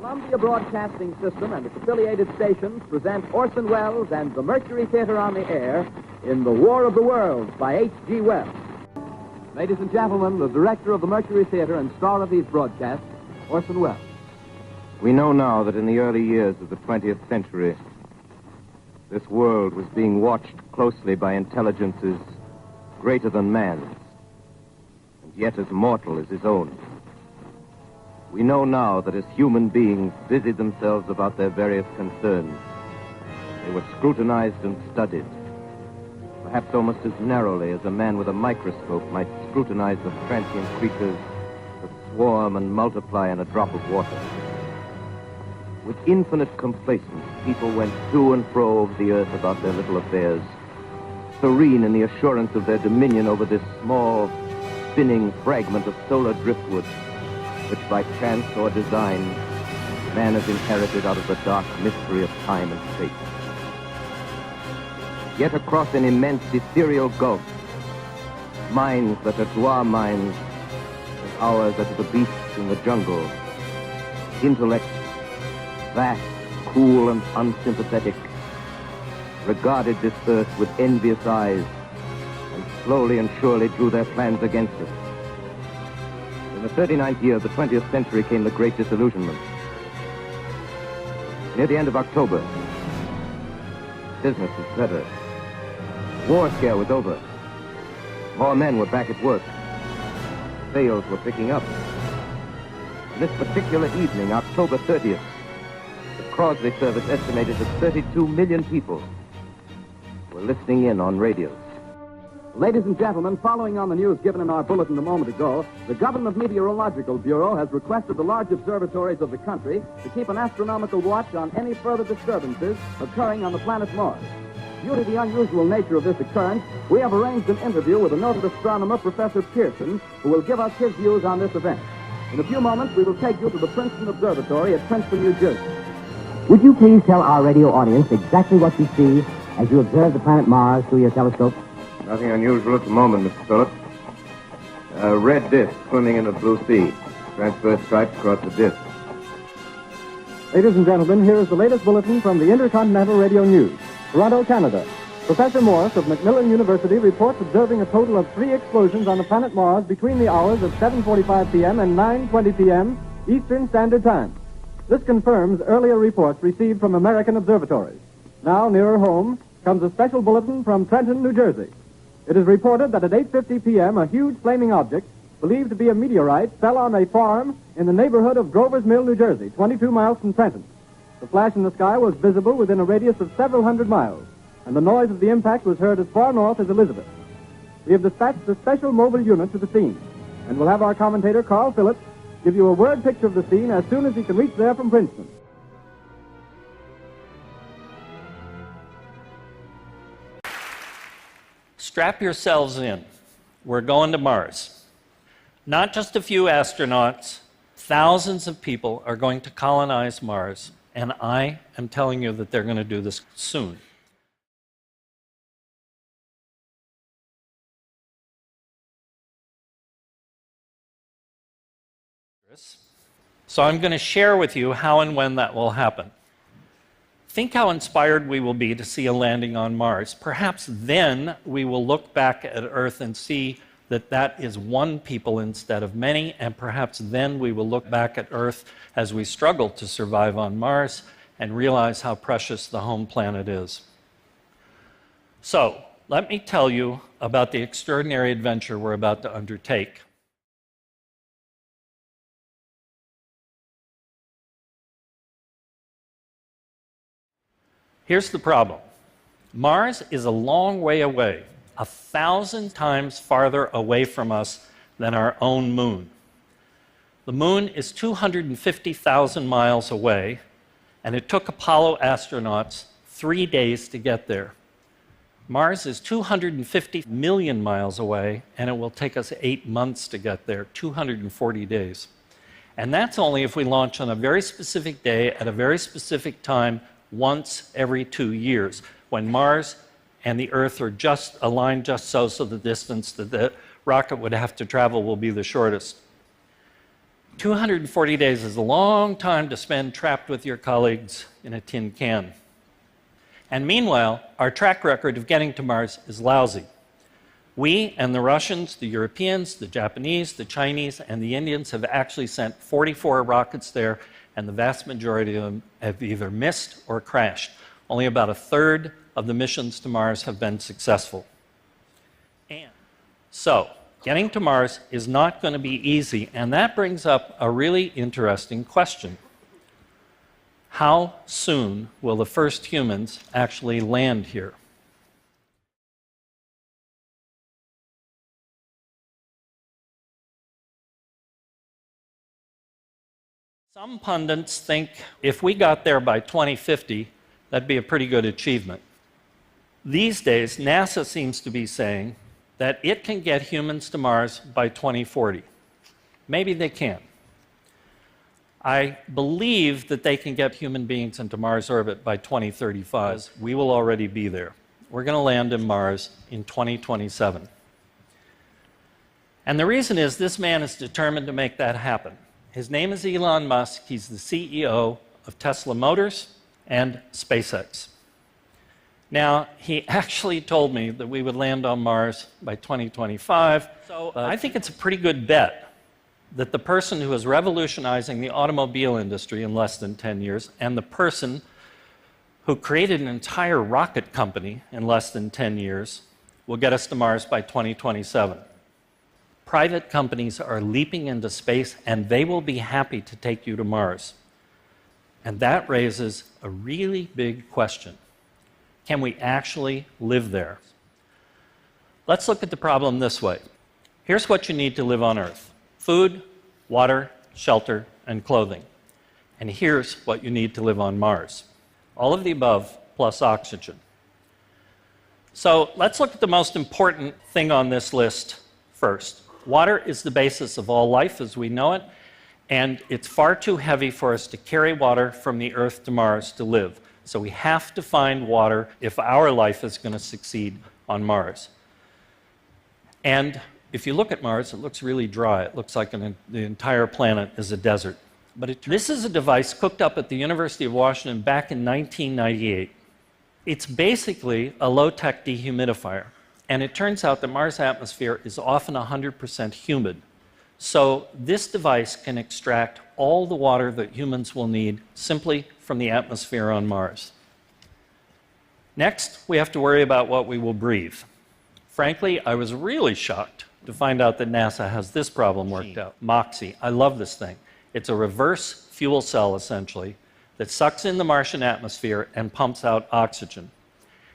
Columbia Broadcasting System and its affiliated stations present Orson Welles and the Mercury Theater on the air in The War of the Worlds by H.G. Wells. Ladies and gentlemen, the director of the Mercury Theater and star of these broadcasts, Orson Welles. We know now that in the early years of the 20th century, this world was being watched closely by intelligences greater than man's, and yet as mortal as his own. We know now that as human beings busied themselves about their various concerns, they were scrutinized and studied, perhaps almost as narrowly as a man with a microscope might scrutinize the transient creatures that swarm and multiply in a drop of water. With infinite complacence, people went to and fro over the earth about their little affairs, serene in the assurance of their dominion over this small, spinning fragment of solar driftwood, which by chance or design, man has inherited out of the dark mystery of time and space. Yet across an immense ethereal gulf, minds that are to our minds as ours are to the beasts in the jungle, intellects vast, cool, and unsympathetic, regarded this earth with envious eyes and slowly and surely drew their plans against us. In the 39th year of the 20th century came the Great Disillusionment. Near the end of October, business was better. The war scare was over. More men were back at work. Sales were picking up. And this particular evening, October 30th, the Crosley service estimated that 32 million people were listening in on radios. Ladies and gentlemen, following on the news given in our bulletin a moment ago, the Government Meteorological Bureau has requested the large observatories of the country to keep an astronomical watch on any further disturbances occurring on the planet Mars. Due to the unusual nature of this occurrence, we have arranged an interview with a noted astronomer, Professor Pearson, who will give us his views on this event. In a few moments, we will take you to the Princeton Observatory at Princeton, New Jersey. Would you please tell our radio audience exactly what you see as you observe the planet Mars through your telescope? Nothing unusual at the moment, Mr. Phillips. A red disk swimming in the blue sea. Transverse stripes across the disk. Ladies and gentlemen, here is the latest bulletin from the Intercontinental Radio News. Toronto, Canada. Professor Morse of Macmillan University reports observing a total of 3 explosions on the planet Mars between the hours of 7:45 p.m. and 9:20 p.m. Eastern Standard Time. This confirms earlier reports received from American observatories. Now, nearer home, comes a special bulletin from Trenton, New Jersey. It is reported that at 8:50 p.m., a huge flaming object, believed to be a meteorite, fell on a farm in the neighborhood of Grover's Mill, New Jersey, 22 miles from Trenton. The flash in the sky was visible within a radius of several hundred miles, and the noise of the impact was heard as far north as Elizabeth. We have dispatched a special mobile unit to the scene, and we'll have our commentator, Carl Phillips, give you a word picture of the scene as soon as he can reach there from Princeton. Strap yourselves in. We're going to Mars. Not just a few astronauts, thousands of people are going to colonize Mars, and I am telling you that they're going to do this soon. So I'm going to share with you how and when that will happen. Think how inspired we will be to see a landing on Mars. Perhaps then we will look back at Earth and see that that is one people instead of many, and perhaps then we will look back at Earth as we struggle to survive on Mars and realize how precious the home planet is. So, let me tell you about the extraordinary adventure we're about to undertake. Here's the problem. Mars is a long way away, 1,000 times farther away from us than our own moon. The moon is 250,000 miles away, and it took Apollo astronauts 3 days to get there. Mars is 250 million miles away, and it will take us 8 months to get there, 240 days. And that's only if we launch on a very specific day at a very specific time once every 2 years, when Mars and the Earth are just aligned just so the distance that the rocket would have to travel will be the shortest. 240 days is a long time to spend trapped with your colleagues in a tin can. And meanwhile, our track record of getting to Mars is lousy. We and the Russians, the Europeans, the Japanese, the Chinese, and the Indians have actually sent 44 rockets there, and the vast majority of them have either missed or crashed. Only about a third of the missions to Mars have been successful. And so, getting to Mars is not going to be easy, and that brings up a really interesting question. How soon will the first humans actually land here? Some pundits think if we got there by 2050, that'd be a pretty good achievement. These days, NASA seems to be saying that it can get humans to Mars by 2040. Maybe they can. I believe that they can get human beings into Mars orbit by 2035. We will already be there. We're going to land in Mars in 2027. And the reason is this man is determined to make that happen. His name is Elon Musk. He's the CEO of Tesla Motors and SpaceX. Now, he actually told me that we would land on Mars by 2025, so I think it's a pretty good bet that the person who is revolutionizing the automobile industry in less than 10 years and the person who created an entire rocket company in less than 10 years will get us to Mars by 2027. Private companies are leaping into space, and they will be happy to take you to Mars. And that raises a really big question. Can we actually live there? Let's look at the problem this way. Here's what you need to live on Earth: food, water, shelter, and clothing. And here's what you need to live on Mars: all of the above plus oxygen. So let's look at the most important thing on this list first. Water is the basis of all life as we know it, and it's far too heavy for us to carry water from the Earth to Mars to live. So we have to find water if our life is going to succeed on Mars. And if you look at Mars, it looks really dry. It looks like the entire planet is a desert. But this is a device cooked up at the University of Washington back in 1998. It's basically a low-tech dehumidifier. And it turns out that Mars' atmosphere is often 100% humid. So this device can extract all the water that humans will need simply from the atmosphere on Mars. Next, we have to worry about what we will breathe. Frankly, I was really shocked to find out that NASA has this problem worked out. MOXIE. I love this thing. It's a reverse fuel cell, essentially, that sucks in the Martian atmosphere and pumps out oxygen.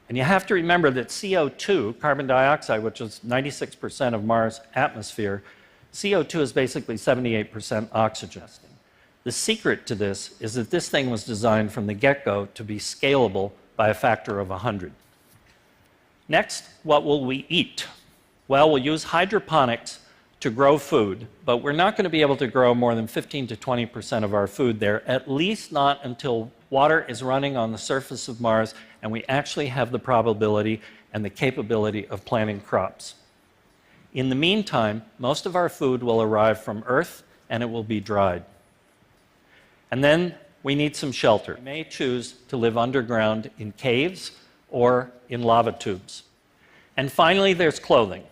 And you have to remember that CO2, carbon dioxide, which is 96% of Mars' atmosphere, CO2 is basically 78% oxygen. The secret to this is that this thing was designed from the get-go to be scalable by a factor of 100. Next, what will we eat? Well, we'll use hydroponics to grow food, but we're not going to be able to grow more than 15 to 20% of our food there, at least not until water is running on the surface of Mars and we actually have the probability and the capability of planting crops. In the meantime, most of our food will arrive from Earth and it will be dried. And then we need some shelter. We may choose to live underground in caves or in lava tubes. And finally, there's clothing.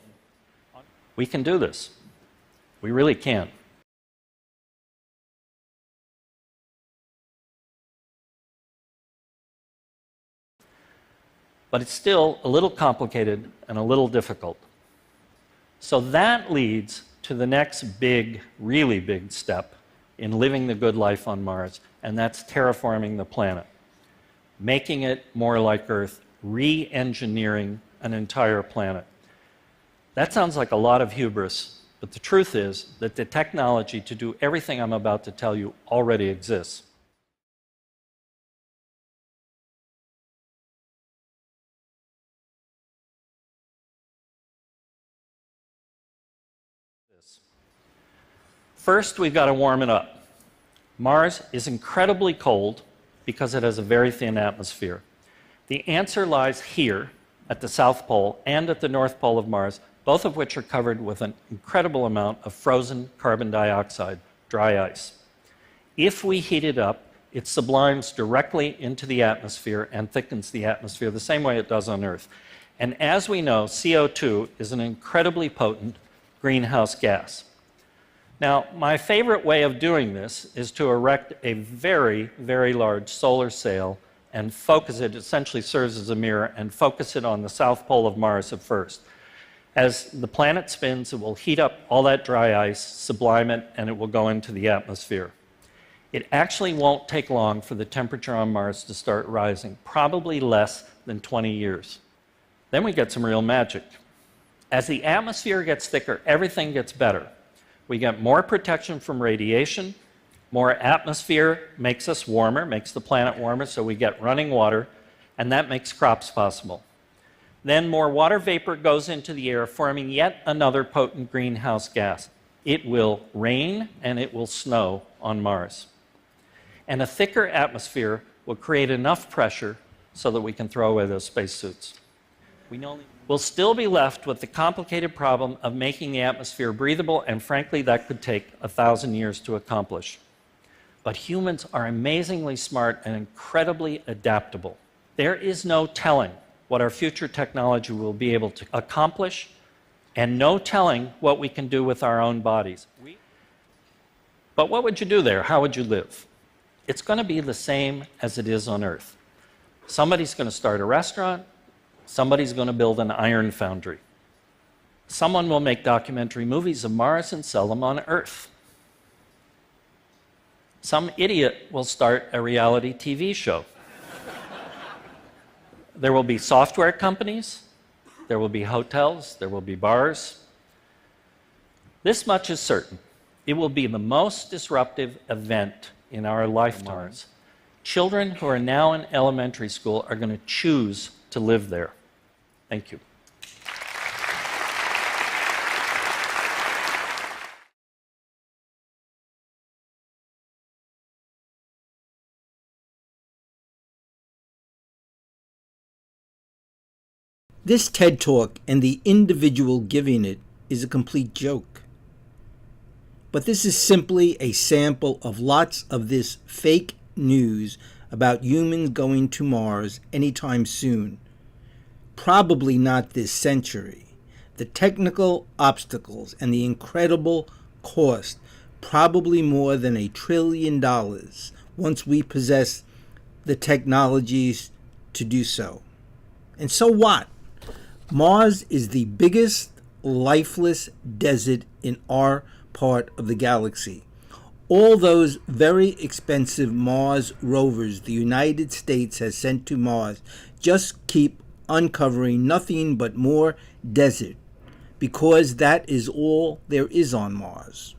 We can do this. We really can. But it's still a little complicated and a little difficult. So that leads to the next big, really big step in living the good life on Mars, and that's terraforming the planet, making it more like Earth, re-engineering an entire planet. That sounds like a lot of hubris, but the truth is that the technology to do everything I'm about to tell you already exists. First, we've got to warm it up. Mars is incredibly cold because it has a very thin atmosphere. The answer lies here at the South Pole and at the North Pole of Mars, both of which are covered with an incredible amount of frozen carbon dioxide, dry ice. If we heat it up, it sublimes directly into the atmosphere and thickens the atmosphere the same way it does on Earth. And as we know, CO2 is an incredibly potent greenhouse gas. Now, my favorite way of doing this is to erect a very, very large solar sail and focus it, essentially serves as a mirror, and focus it on the south pole of Mars at first. As the planet spins, it will heat up all that dry ice, sublime it, and it will go into the atmosphere. It actually won't take long for the temperature on Mars to start rising, probably less than 20 years. Then we get some real magic. As the atmosphere gets thicker, everything gets better. We get more protection from radiation. More atmosphere makes us warmer, makes the planet warmer, so we get running water, and that makes crops possible. Then more water vapor goes into the air, forming yet another potent greenhouse gas. It will rain and it will snow on Mars. And a thicker atmosphere will create enough pressure so that we can throw away those spacesuits. We'll still be left with the complicated problem of making the atmosphere breathable, and frankly, that could take 1,000 years to accomplish. But humans are amazingly smart and incredibly adaptable. There is no telling what our future technology will be able to accomplish, and no telling what we can do with our own bodies. But what would you do there? How would you live? It's going to be the same as it is on Earth. Somebody's going to start a restaurant. Somebody's going to build an iron foundry. Someone will make documentary movies of Mars and sell them on Earth. Some idiot will start a reality TV show. There will be software companies, there will be hotels, there will be bars. This much is certain. It will be the most disruptive event in our lifetimes. Children who are now in elementary school are going to choose to live there. Thank you. This TED Talk and the individual giving it is a complete joke. But this is simply a sample of lots of this fake news about humans going to Mars anytime soon. Probably not this century. The technical obstacles and the incredible cost, probably more than $1 trillion once we possess the technologies to do so. And so what? Mars is the biggest lifeless desert in our part of the galaxy. All those very expensive Mars rovers the United States has sent to Mars just keep uncovering nothing but more desert, because that is all there is on Mars.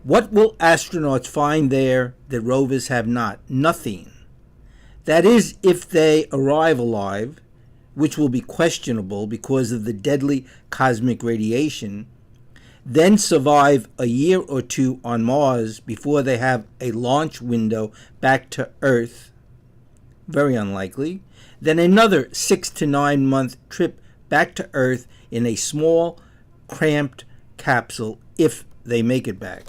What will astronauts find there that rovers have not? Nothing. That is, if they arrive alive, which will be questionable because of the deadly cosmic radiation, then survive a year or two on Mars before they have a launch window back to Earth, very unlikely, then another 6 to 9 month trip back to Earth in a small, cramped capsule if they make it back.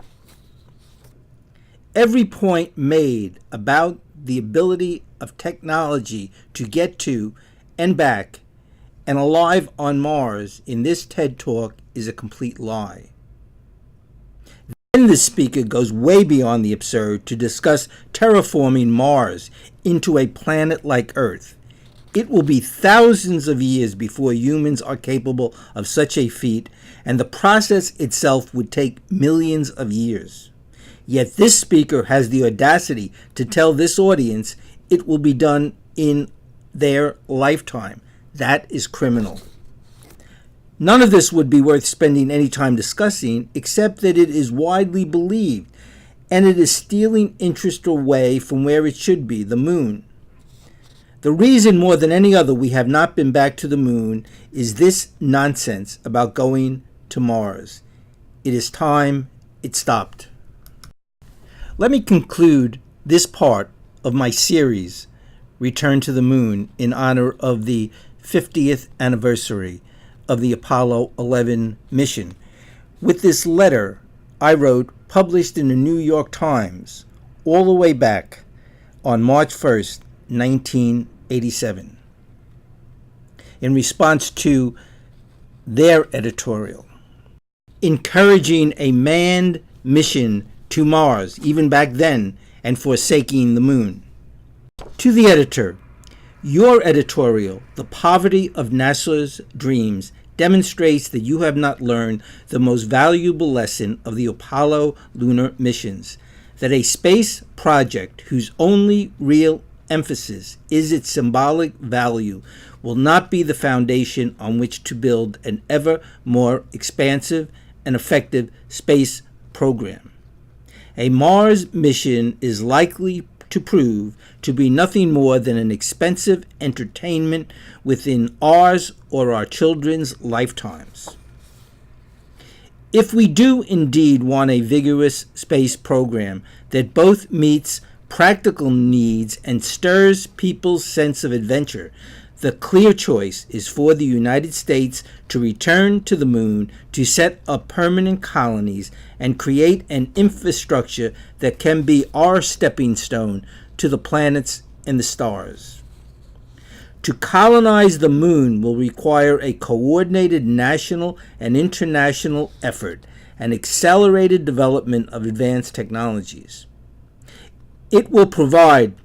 Every point made about the ability of technology to get to and back and alive on Mars in this TED Talk is a complete lie. Then the speaker goes way beyond the absurd to discuss terraforming Mars into a planet like Earth. It will be thousands of years before humans are capable of such a feat, and the process itself would take millions of years. Yet this speaker has the audacity to tell this audience it will be done in their lifetime. That is criminal. None of this would be worth spending any time discussing, except that it is widely believed, and it is stealing interest away from where it should be, the moon. The reason more than any other we have not been back to the moon is this nonsense about going to Mars. It is time it stopped. Let me conclude this part of my series, Return to the Moon, in honor of the 50th anniversary of the Apollo 11 mission, with this letter I wrote published in the New York Times all the way back on March 1st, 1987, in response to their editorial, encouraging a manned mission to Mars, even back then, and forsaking the moon. To the editor, your editorial, The Poverty of NASA's Dreams, demonstrates that you have not learned the most valuable lesson of the Apollo lunar missions, that a space project whose only real emphasis is its symbolic value will not be the foundation on which to build an ever more expansive and effective space program. A Mars mission is likely to prove to be nothing more than an expensive entertainment within ours or our children's lifetimes. If we do indeed want a vigorous space program that both meets practical needs and stirs people's sense of adventure, the clear choice is for the United States to return to the moon, to set up permanent colonies, and create an infrastructure that can be our stepping stone to the planets and the stars. To colonize the moon will require a coordinated national and international effort and accelerated development of advanced technologies. It will provide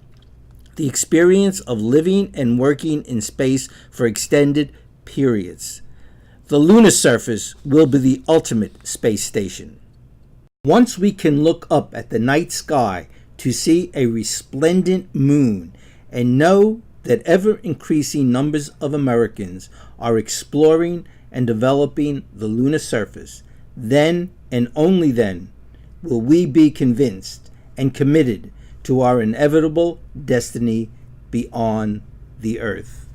the experience of living and working in space for extended periods. The lunar surface will be the ultimate space station. Once we can look up at the night sky to see a resplendent moon and know that ever-increasing numbers of Americans are exploring and developing the lunar surface, then and only then will we be convinced and committed to our inevitable destiny beyond the Earth.